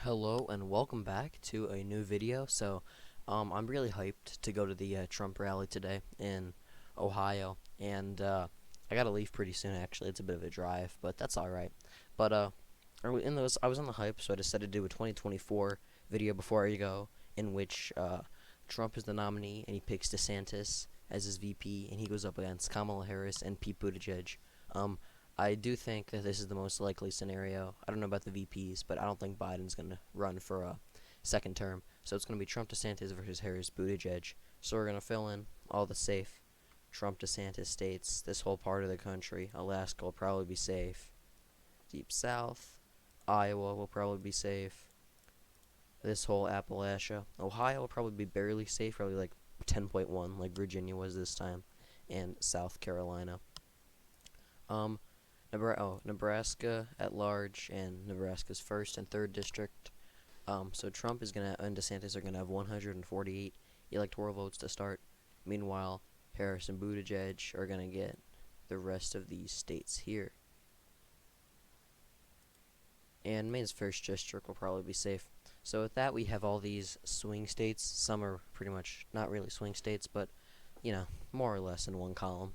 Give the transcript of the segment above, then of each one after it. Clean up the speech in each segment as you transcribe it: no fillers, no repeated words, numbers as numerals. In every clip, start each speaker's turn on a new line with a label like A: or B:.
A: Hello and welcome back to a new video. I'm really hyped to go to the Trump rally today in Ohio, and I gotta leave pretty soon. Actually, it's a bit of a drive, but that's all right. But I was on the hype, so I decided to do a 2024 video before I go, in which Trump is the nominee and he picks DeSantis as his VP, and he goes up against Kamala Harris and Pete Buttigieg. Um, I do think that this is the most likely scenario. I don't know about the VPs, but I don't think Biden's going to run for a second term. So it's going to be Trump DeSantis versus Harris Buttigieg. So we're going to fill in all the safe Trump DeSantis states, this whole part of the country. Alaska will probably be safe. Deep South, Iowa will probably be safe. This whole Appalachia. Ohio will probably be barely safe, probably like 10.1, like Virginia was this time, and South Carolina. Um, Nebraska at large and Nebraska's first and third district. So Trump is gonna and DeSantis are gonna have 148 electoral votes to start. Meanwhile, Harris and Buttigieg are gonna get the rest of these states here. And Maine's first district will probably be safe. So with that, we have all these swing states. Some are pretty much not really swing states, but more or less in one column.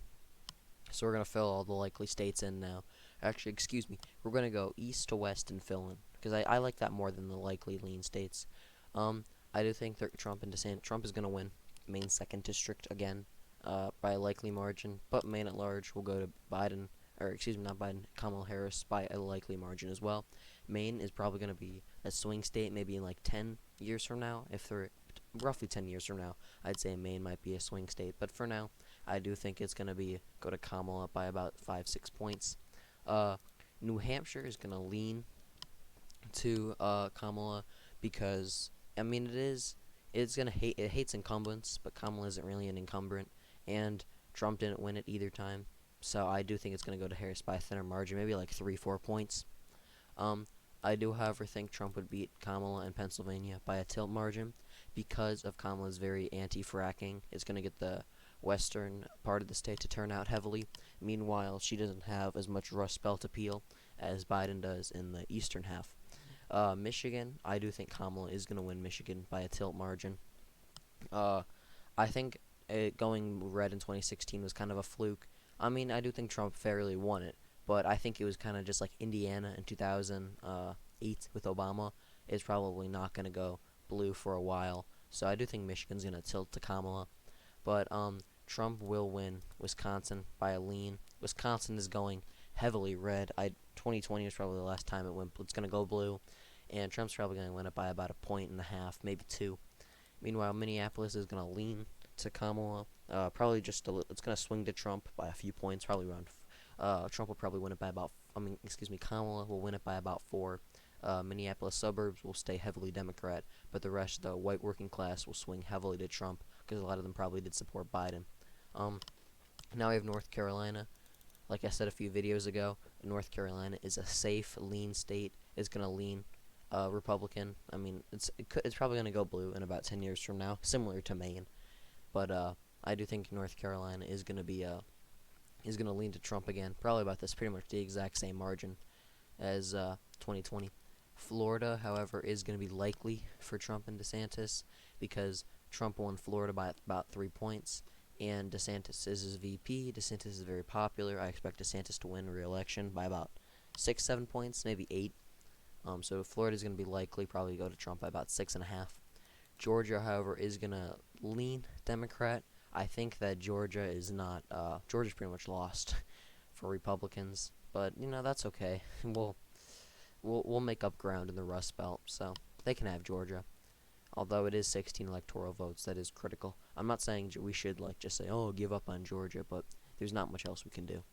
A: So we're going to fill all the likely states in now. Actually, excuse me. We're going to go east to west and fill in. Because I like that more than the likely lean states. I do think that Trump is going to win Maine's second district again by a likely margin. But Maine at large will go to Biden. Or, excuse me, not Biden. Kamala Harris by a likely margin as well. Maine is probably going to be a swing state maybe in like 10 years from now. If they're roughly 10 years from now, I'd say Maine might be a swing state. But for now, I do think it's going to go to Kamala by about 5-6 points. New Hampshire is going to lean to Kamala because it hates incumbents, but Kamala isn't really an incumbent, and Trump didn't win it either time. So I do think it's going to go to Harris by a thinner margin, maybe like 3-4 points. Um, I do, however, think Trump would beat Kamala in Pennsylvania by a tilt margin because of Kamala's very anti-fracking. It's going to get the western part of the state to turn out heavily. Meanwhile, she doesn't have as much Rust Belt appeal as Biden does in the eastern half. Michigan, I do think Kamala is going to win Michigan by a tilt margin. Uh, I think going red in 2016 was kind of a fluke. I do think Trump fairly won it, but I think it was kind of just like Indiana in 2008 with Obama. It's probably not going to go blue for a while. So I do think Michigan's going to tilt to Kamala. But Trump will win Wisconsin by a lean. Wisconsin is going heavily red. 2020 was probably the last time it's going to go blue, and Trump's probably going to win it by about 1.5, maybe 2. Meanwhile, Minneapolis is going to lean to Kamala. Probably it's going to swing to Trump by a few points, probably around. Trump will probably win it by about. Kamala will win it by about 4. Minneapolis suburbs will stay heavily Democrat, but the rest, the white working class, will swing heavily to Trump because a lot of them probably did support Biden. Now we have North Carolina. Like I said a few videos ago, North Carolina is a safe, lean state. It's going to lean Republican. It's probably going to go blue in about 10 years from now, similar to Maine. But I do think North Carolina is going to lean to Trump again, probably about this, pretty much the exact same margin as 2020. Florida, however, is going to be likely for Trump and DeSantis because Trump won Florida by about 3 points, and DeSantis is his VP. DeSantis is very popular. I expect DeSantis to win re-election by about 6-7 points, maybe 8. So Florida is going to be likely, probably go to Trump by about 6.5. Georgia, however, is going to lean Democrat. I think that Georgia is not. Georgia's pretty much lost for Republicans, but that's okay. We'll make up ground in the Rust Belt, so they can have Georgia. Although it is 16 electoral votes, that is critical. I'm not saying we should just say, oh, give up on Georgia, but there's not much else we can do.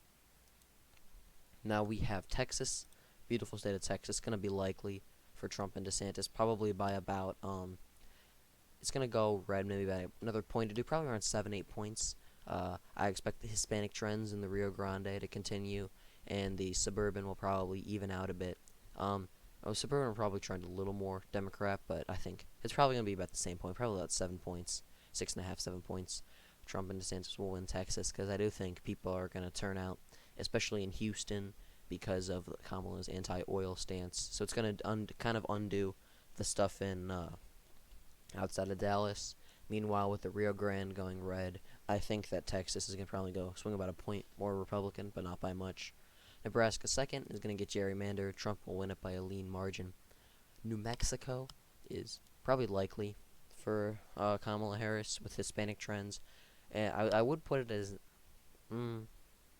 A: Now we have Texas, beautiful state of Texas, going to be likely for Trump and DeSantis, probably by about it's going to go red maybe by another point to do, probably around 7-8 points. I expect the Hispanic trends in the Rio Grande to continue, and the suburban will probably even out a bit. Suburban will probably trend a little more Democrat, but I think it's probably going to be about the same point, probably about 7 points, 6.5, 7 points. Trump and DeSantis will win Texas because I do think people are going to turn out, especially in Houston, because of Kamala's anti-oil stance. So it's going to kind of undo the stuff in outside of Dallas. Meanwhile, with the Rio Grande going red, I think that Texas is going to probably go swing about a point more Republican, but not by much. Nebraska second is going to get gerrymandered. Trump will win it by a lean margin. New Mexico is probably likely for Kamala Harris with Hispanic trends. And I would put it as,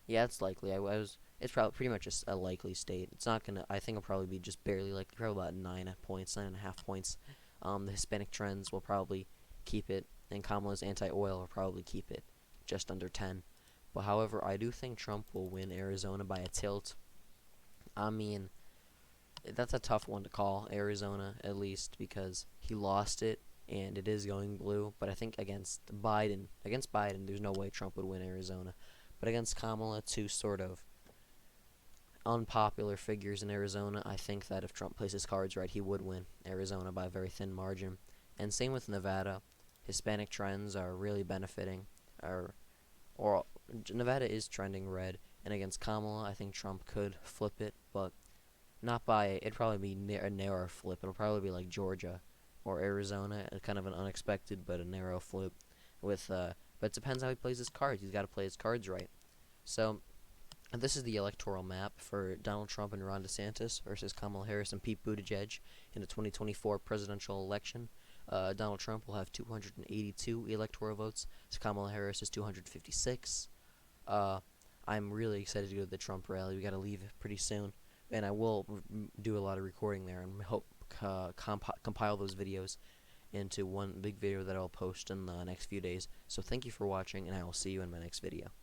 A: yeah, it's likely. I was. It's probably pretty much a likely state. It's not gonna. I think it'll probably be just barely likely, probably about 9 points, 9.5 points. The Hispanic trends will probably keep it, and Kamala's anti-oil will probably keep it just under 10. But however, I do think Trump will win Arizona by a tilt. I mean, that's a tough one to call, Arizona, at least because he lost it and it is going blue. But I think against Biden, there's no way Trump would win Arizona. But against Kamala, two sort of unpopular figures in Arizona, I think that if Trump plays his cards right, he would win Arizona by a very thin margin. And same with Nevada. Hispanic trends are really benefiting, or Nevada is trending red. And against Kamala, I think Trump could flip it, but not by. It'd probably be a narrow flip. It'll probably be like Georgia or Arizona, kind of an unexpected but a narrow flip. But it depends how he plays his cards. He's got to play his cards right. So this is the electoral map for Donald Trump and Ron DeSantis versus Kamala Harris and Pete Buttigieg in the 2024 presidential election. Donald Trump will have 282 electoral votes. So Kamala Harris is 256. I'm really excited to go to the Trump rally. We got to leave pretty soon, and I will do a lot of recording there and hope compile those videos into one big video that I'll post in the next few days. So thank you for watching, and I will see you in my next video.